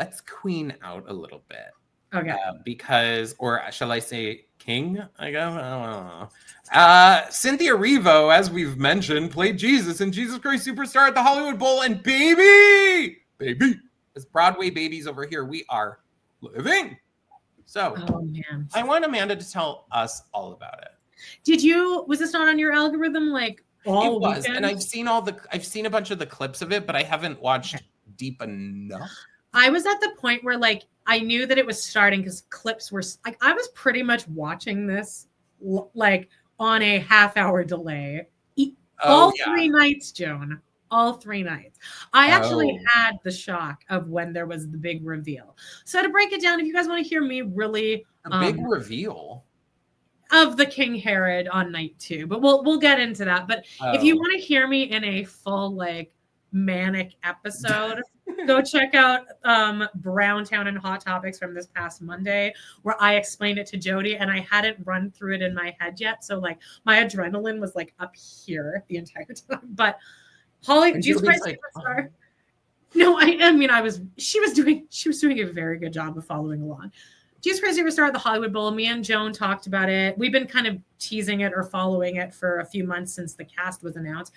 let's queen out a little bit. Okay. Because, or shall I say king? I guess. I don't know. Cynthia Erivo, as we've mentioned, played Jesus in Jesus Christ Superstar at the Hollywood Bowl, and baby, as Broadway babies over here, we are living. So, oh man, I want Amanda to tell us all about it. Was this not on your algorithm like all It was, weekend? and I've seen a bunch of the clips of it, but I haven't watched deep enough. I was at the point where like I knew that it was starting because clips were like I was pretty much watching this like on a half-hour delay. All 3 nights, Joan. All 3 nights. I actually had the shock of when there was the big reveal. So to break it down, if you guys want to hear me really big reveal of the King Herod on night 2, but we'll get into that. But if you want to hear me in a full like manic episode, go check out Browntown and Hot Topics from this past Monday, where I explained it to Jody, and I hadn't run through it in my head yet. So like my adrenaline was like up here the entire time. But Jesus Christ Superstar. No, she was doing a very good job of following along. Jesus Christ Superstar at the Hollywood Bowl. Me and Joan talked about it. We've been kind of teasing it or following it for a few months since the cast was announced.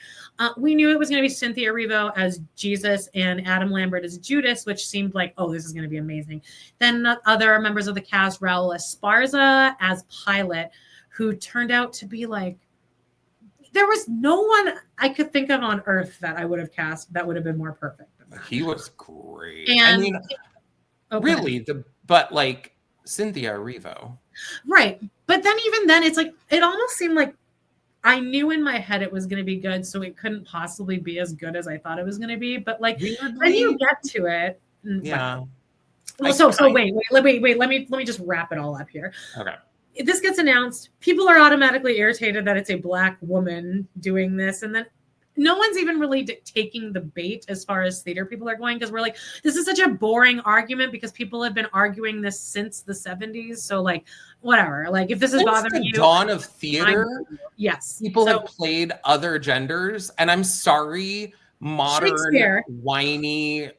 We knew it was going to be Cynthia Erivo as Jesus and Adam Lambert as Judas, which seemed like, oh, this is going to be amazing. Then other members of the cast, Raul Esparza as Pilate, who turned out to be like, there was no one I could think of on earth that I would have cast that would have been more perfect. He was great. And, I mean, really, but like, Cynthia Erivo. Right. But then even then, it's like, it almost seemed like I knew in my head it was going to be good, so it couldn't possibly be as good as I thought it was going to be. But like, when you get to it. Yeah. Well, wait. Let me just wrap it all up here. Okay. This gets announced. People are automatically irritated that it's a Black woman doing this. And then no one's even really taking the bait as far as theater people are going, because we're like, this is such a boring argument because people have been arguing this since the 70s. So like, whatever. Like if this is bothering you, dawn of theater, yes, people have played other genders, and I'm sorry, modern, whiny,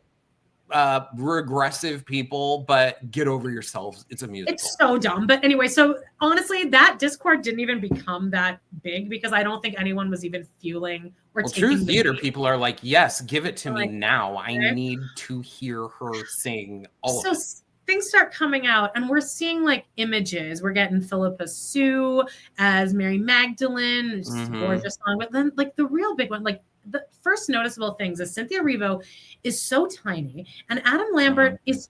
regressive people, but get over yourselves. It's a musical. It's so dumb. But anyway, so honestly, that Discord didn't even become that big because I don't think anyone was even fueling or taking true theater people are like, yes, give it to me now. I need to hear her sing all of it. Things start coming out, and we're seeing like images. We're getting Philippa Sue as Mary Magdalene, gorgeous song. But then like the real big one, like the first noticeable things is Cynthia Erivo is so tiny, and Adam Lambert is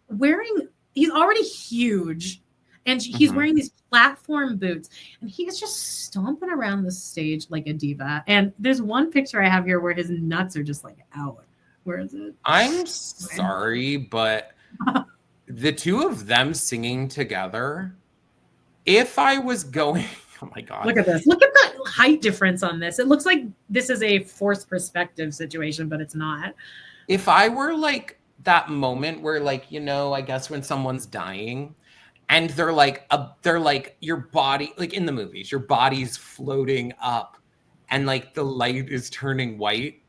he's already huge, and he's wearing these platform boots, and he is just stomping around the stage like a diva. And there's one picture I have here where his nuts are just like out. Where is it? I'm sorry, but the two of them singing together, if I was going, oh my God. Look at this. Look at the height difference on this. It looks like this is a forced perspective situation, but it's not. If I were like that moment where like, I guess when someone's dying and they're like your body, like in the movies, your body's floating up and like the light is turning white.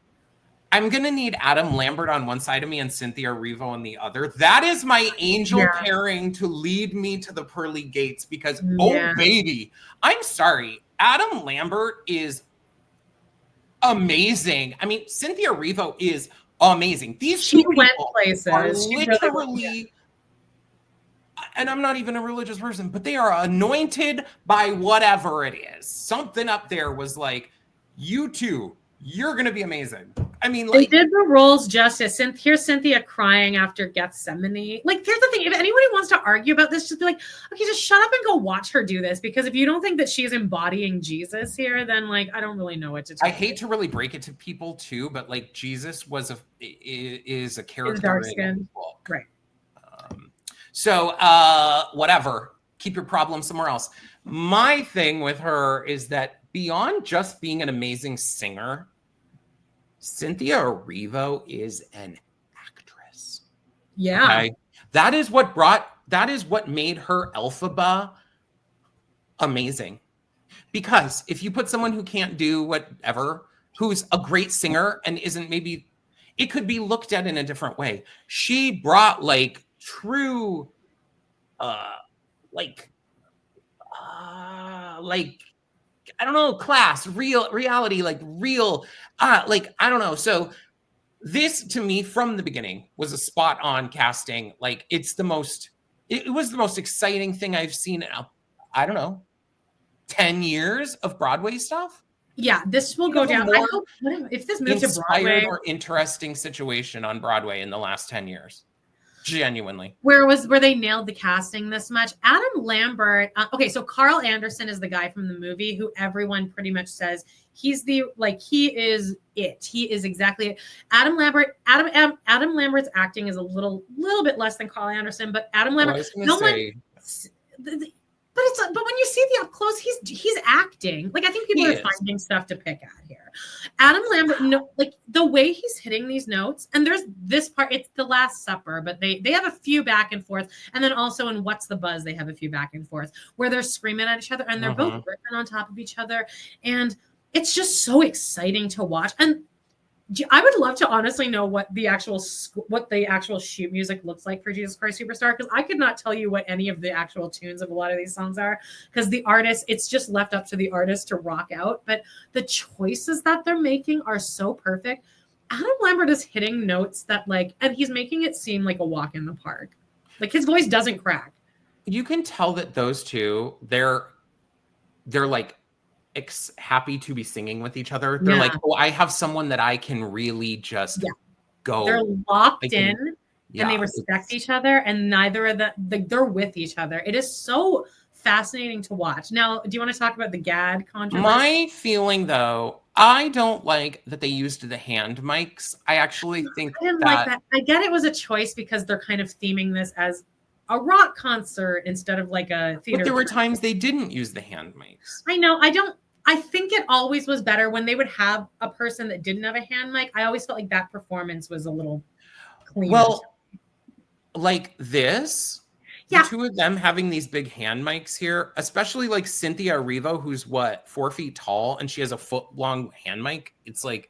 I'm going to need Adam Lambert on one side of me and Cynthia Erivo on the other. That is my angel pairing to lead me to the pearly gates because, oh, baby, I'm sorry. Adam Lambert is amazing. I mean, Cynthia Erivo is amazing. These two people are literally, and I'm not even a religious person, but they are anointed by whatever it is. Something up there was like, you two, you're going to be amazing. I mean, like, they did the roles justice. Here's Cynthia crying after Gethsemane. Like, here's the thing. If anybody wants to argue about this, just be like, okay, just shut up and go watch her do this. Because if you don't think that she's embodying Jesus here, then like, I don't really know what to tell you. I hate to really break it to people too, but like Jesus is a character. Dark skin. Right. So whatever, keep your problems somewhere else. My thing with her is that beyond just being an amazing singer, Cynthia Erivo is an actress. Yeah. Okay? That is what made her Elphaba amazing. Because if you put someone who can't do whatever, who's a great singer and isn't maybe, it could be looked at in a different way. She brought like true, like, I don't know, class, reality, like real, like, I don't know. So this to me from the beginning was a spot on casting. Like it was the most exciting thing I've seen in, I don't know, 10 years of Broadway stuff. Yeah, this will go down. I hope if this moves to Broadway, or interesting situation on Broadway in the last 10 years. Genuinely. Where they nailed the casting this much. Adam Lambert. Okay, so Carl Anderson is the guy from the movie who everyone pretty much says he's he is it. He is exactly it. Adam Lambert's acting is a little bit less than Carl Anderson, but Adam Lambert. But when you see the up close, he's acting. Like, I think people are finding stuff to pick at here. Adam Lambert, like the way he's hitting these notes, and there's this part, it's the Last Supper, but they have a few back and forth, and then also in What's the Buzz, they have a few back and forth where they're screaming at each other and they're both ripping on top of each other, and it's just so exciting to watch. And I would love to honestly know what the actual sheet music looks like for Jesus Christ Superstar, because I could not tell you what any of the actual tunes of a lot of these songs are, because the artist, it's just left up to the artist to rock out. But the choices that they're making are so perfect. Adam Lambert is hitting notes that and he's making it seem like a walk in the park. Like, his voice doesn't crack. You can tell that those two, they're like happy to be singing with each other. They're like, oh, I have someone that I can really just go. They're locked in and they respect each other, and neither of they're with each other. It is so fascinating to watch. Now, do you want to talk about the GAD controversy? My feeling, though, I don't like that they used the hand mics. I actually think I didn't like that. I get it was a choice because they're kind of theming this as a rock concert instead of like a theater. But there were times they didn't use the hand mics. I know. I think it always was better when they would have a person that didn't have a hand mic. I always felt like that performance was a little cleaner. Well, like this, the two of them having these big hand mics here, especially like Cynthia Errivo, who's 4 feet tall, and she has a foot-long hand mic. It's like,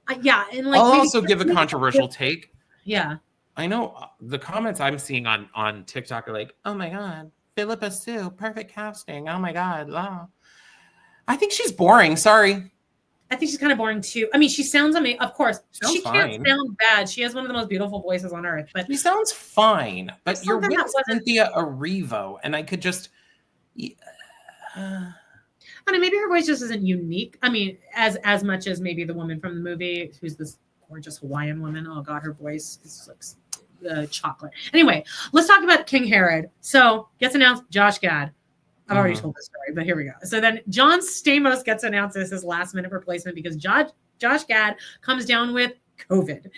and like I'll also give a controversial take. Yeah, I know the comments I'm seeing on TikTok are like, "Oh my God, Philippa Sue, perfect casting. Oh my God, wow." I think she's boring. Sorry. I think she's kind of boring too. I mean, she sounds amazing. Of course, she can't sound bad. She has one of the most beautiful voices on earth. But she sounds fine. But you're with Cynthia Erivo, and I could just. I mean, maybe her voice just isn't unique. I mean, as much as maybe the woman from the movie, who's this gorgeous Hawaiian woman. Oh God, her voice is like chocolate. Anyway, let's talk about King Herod. So gets announced. Josh Gad. I've already told this story, but here we go. So then John Stamos gets announced as his last-minute replacement because Josh Gad comes down with COVID.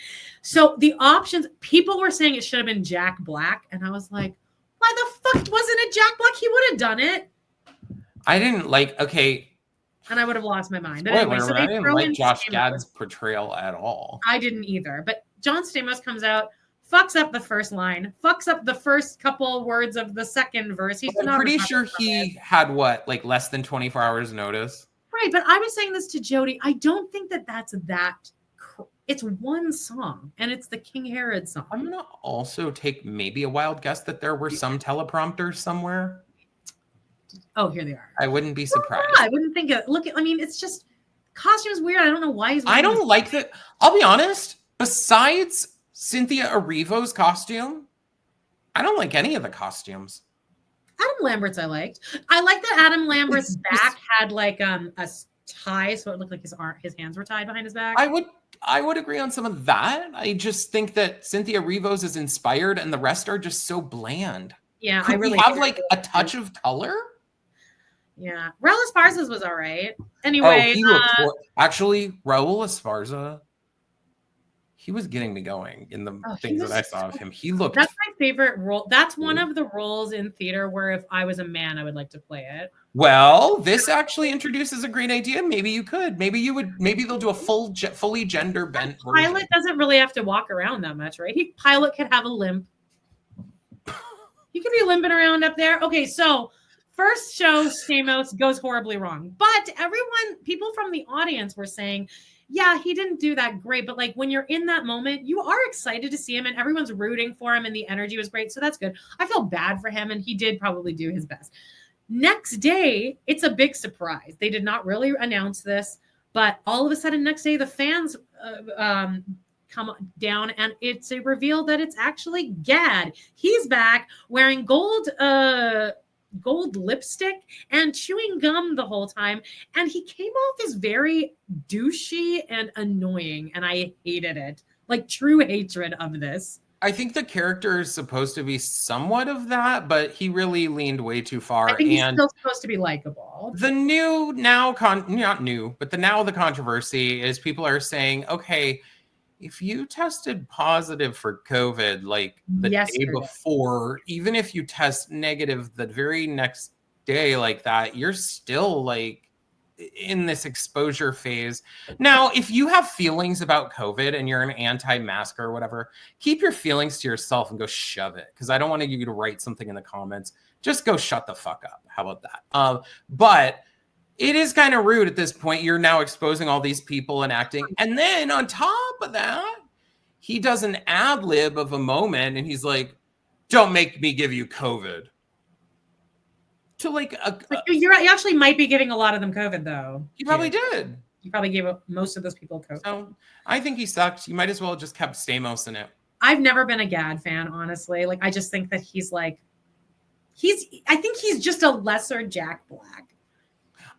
So the options, people were saying it should have been Jack Black, and I was like, why the fuck wasn't it Jack Black? He would have done it. I didn't like, and I would have lost my mind. But anyway, so I didn't like Josh Gad's portrayal at all. I didn't either. But John Stamos comes out, fucks up the first line, fucks up the first couple words of the second verse. I'm pretty sure he had less than 24 hours notice. Right, but I was saying this to Jody. I don't think that's that. It's one song, and it's the King Herod song. I'm gonna also take maybe a wild guess that there were some teleprompters somewhere. Oh, here they are. I wouldn't be surprised. I wouldn't think it. Look, I mean, it's just costume's weird. I don't know why he's. I don't like that. I'll be honest. Besides Cynthia Erivo's costume, I don't like any of the costumes. Adam Lambert's I liked. I like that Adam Lambert's back had like a tie, so it looked like his hands were tied behind his back. I would agree on some of that. I just think that Cynthia Erivo's is inspired, and the rest are just so bland. Yeah, Could we have like a touch of color? Yeah, Raul Esparza's was all right. Anyway, actually, Raul Esparza. He was getting me going in the things that I saw of him. He looked. That's my favorite role. That's one of the roles in theater where if I was a man, I would like to play it. Well, this actually introduces a great idea. Maybe you could. Maybe you would. Maybe they'll do a fully gender bent version. Pilot doesn't really have to walk around that much, right? Pilot could have a limp. He could be limping around up there. Okay, so first show, Stamos goes horribly wrong, but people from the audience were saying yeah, he didn't do that great, but like when you're in that moment, you are excited to see him and everyone's rooting for him and the energy was great. So that's good. I feel bad for him and he did probably do his best. Next day, it's a big surprise. They did not really announce this, but all of a sudden, next day, the fans come down and it's a reveal that it's actually Gad. He's back wearing gold lipstick and chewing gum the whole time. And he came off as very douchey and annoying. And I hated it. Like true hatred of this. I think the character is supposed to be somewhat of that, but he really leaned way too far. I think he's still supposed to be likable. The the controversy is people are saying, okay, if you tested positive for COVID like the day before, even if you test negative the very next day like that, you're still like in this exposure phase. Now, if you have feelings about COVID and you're an anti-masker or whatever, keep your feelings to yourself and go shove it. Because I don't want you to write something in the comments. Just go shut the fuck up. How about that? But it is kind of rude at this point. You're now exposing all these people and acting. And then on top of that, he does an ad lib of a moment and he's like, don't make me give you COVID. To like you actually might be giving a lot of them COVID though. You probably did. You probably gave most of those people COVID. So I think he sucked. You might as well have just kept Stamos in it. I've never been a Gad fan, honestly. Like I just think that I think he's just a lesser Jack Black.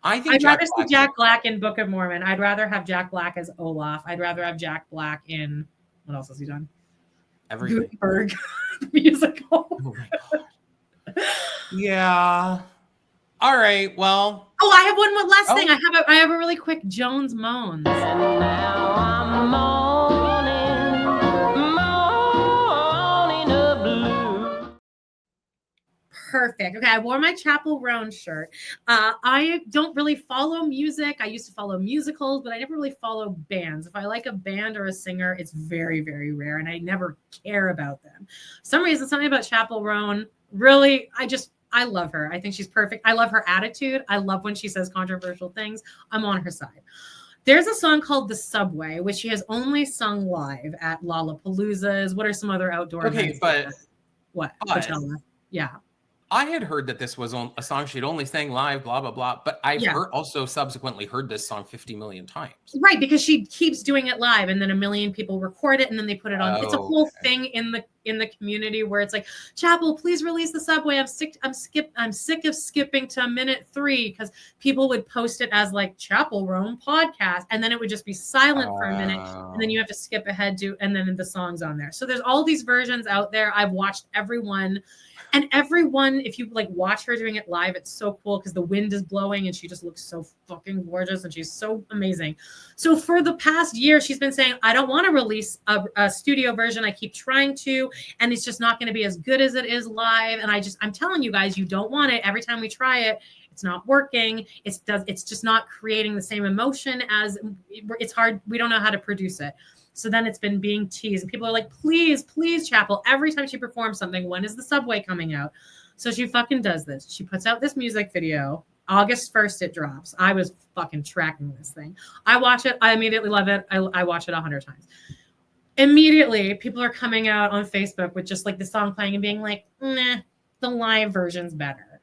I'd rather see Jack Black in Book of Mormon. I'd rather have Jack Black as Olaf. I'd rather have Jack Black in what else has he done? Everything. Gutenberg musical. Oh my God. Yeah. All right. Well. Oh, I have one more last thing. I have a really quick Jones moans. And now I'm moaning a blue. Perfect. Okay, I wore my Chapel Roan shirt. I don't really follow music. I used to follow musicals, but I never really follow bands. If I like a band or a singer, it's very, very rare, and I never care about them. For some reason, something about Chapel Roan. Really, I love her. I think she's perfect. I love her attitude. I love when she says controversial things. I'm on her side. There's a song called The Subway, which she has only sung live at Lollapaloozas. What are some other outdoor events? But what? Coachella. Yeah. I had heard that this was a song she'd only sang live, blah, blah, blah. But I've also subsequently heard this song 50 million times. Right, because she keeps doing it live and then a million people record it and then they put it on. It's a whole thing in the community where it's like, Chapel, please release The Subway. I'm sick of skipping to minute 3 because people would post it as like Chapel Roan podcast and then it would just be silent for a minute and then you have to skip ahead and then the song's on there. So there's all these versions out there. I've watched everyone. And everyone, if you like watch her doing it live, it's so cool because the wind is blowing and she just looks so fucking gorgeous and she's so amazing. So for the past year, she's been saying, I don't want to release a studio version. I keep trying to, and it's just not going to be as good as it is live. And I'm telling you guys, you don't want it. Every time we try it, it's not working. It's just not creating the same emotion as it's hard. We don't know how to produce it. So then it's been being teased. And people are like, please, please, Chapel. Every time she performs something, when is The Subway coming out? So she fucking does this. She puts out this music video. August 1st, it drops. I was fucking tracking this thing. I watch it. I immediately love it. I watch it 100 times. Immediately, people are coming out on Facebook with just like the song playing and being like, nah, the live version's better.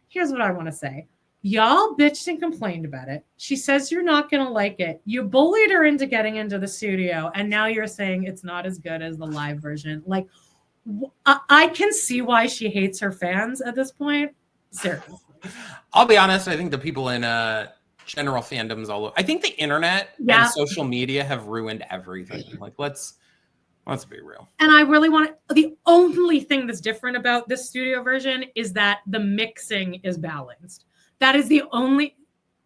Here's what I want to say. Y'all bitched and complained about it. She says you're not going to like it. You bullied her into getting into the studio, and now you're saying it's not as good as the live version. Like, I can see why she hates her fans at this point. Seriously. I'll be honest. I think the people in general fandoms all over. I think the internet and social media have ruined everything. Like, let's be real. And I really the only thing that's different about this studio version is that the mixing is balanced. That is the only,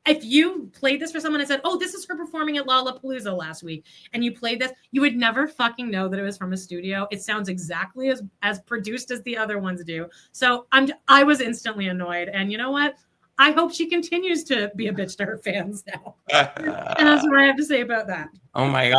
if you played this for someone and said, oh, this is her performing at Lollapalooza last week, and you played this, you would never fucking know that it was from a studio. It sounds exactly as produced as the other ones do. So I was instantly annoyed. And you know what? I hope she continues to be a bitch to her fans now. And that's what I have to say about that. Oh my God.